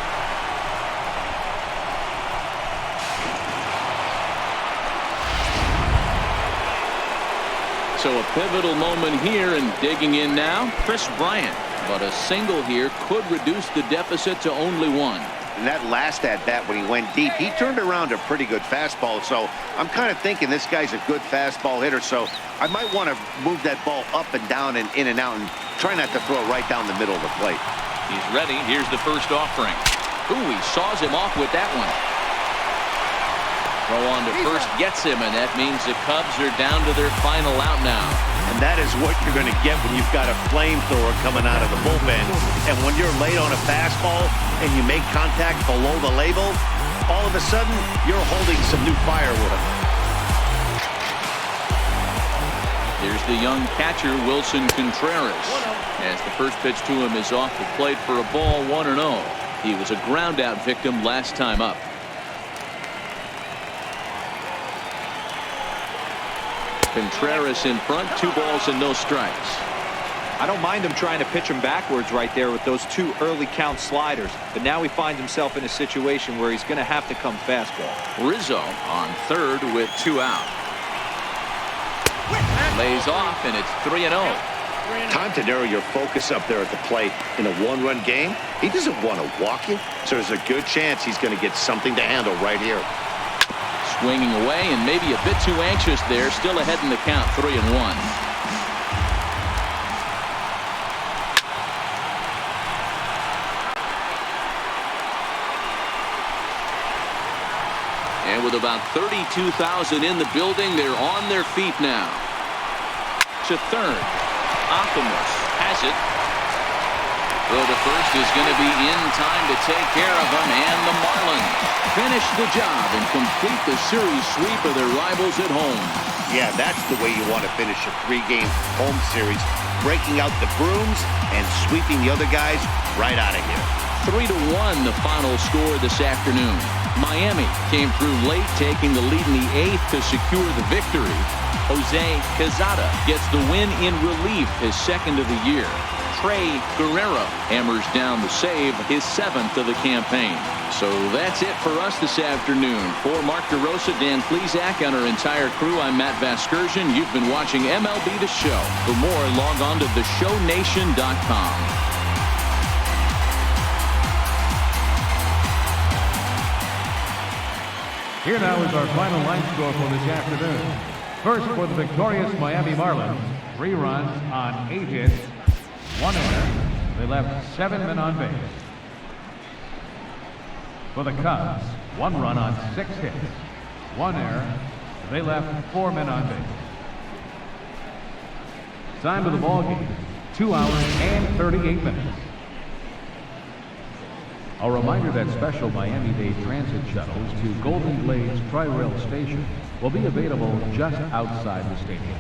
So a pivotal moment here, and digging in now, Chris Bryant. But a single here could reduce the deficit to only 1. And that last at-bat when he went deep, he turned around a pretty good fastball. So I'm kind of thinking this guy's a good fastball hitter. So I might want to move that ball up and down and in and out and try not to throw it right down the middle of the plate. He's ready. Here's the first offering. Ooh, he saws him off with that one. Throw on to first gets him, and that means the Cubs are down to their final out now. And that is what you're going to get when you've got a flamethrower coming out of the bullpen. And when you're late on a fastball and you make contact below the label, all of a sudden you're holding some new firewood. Here's the young catcher, Wilson Contreras. As the first pitch to him is off the plate for a ball, 1-0. He was a ground-out victim last time up. Contreras in front, 2 balls and no strikes. I don't mind him trying to pitch him backwards right there with those 2 early count sliders, but now he finds himself in a situation where he's going to have to come fastball. Rizzo on third with 2 out. Lays off, and it's 3-0. Time to narrow your focus up there at the plate. In a 1-run game, he doesn't want to walk you, so there's a good chance he's going to get something to handle right here. Swinging away, and maybe a bit too anxious there. Still ahead in the count, 3-1. And with about 32,000 in the building, they're on their feet now. To third. Optimus has it. Throw to first is going to be in time to take care of him, and the Marlins finish the job and complete the series sweep of their rivals at home. Yeah, that's the way you want to finish a 3-game home series, breaking out the brooms and sweeping the other guys right out of here. 3-1 the final score this afternoon. Miami came through late, taking the lead in the 8th to secure the victory. Jose Quezada gets the win in relief, his 2nd of the year. Trey Guerrero hammers down the save, his 7th of the campaign. So that's it for us this afternoon. For Mark DeRosa, Dan Plesac, and our entire crew, I'm Matt Vasgersian. You've been watching MLB The Show. For more, log on to theshownation.com. Here now is our final line score for this afternoon. First, for the victorious Miami Marlins, 3 runs on 8 hits, 1 error. They left 7 men on base. For the Cubs, 1 run on 6 hits, 1 error. They left 4 men on base. Time of the ball game, 2 hours and 38 minutes. A reminder that special Miami-Dade transit shuttles to Golden Glades Tri-Rail Station will be available just outside the stadium.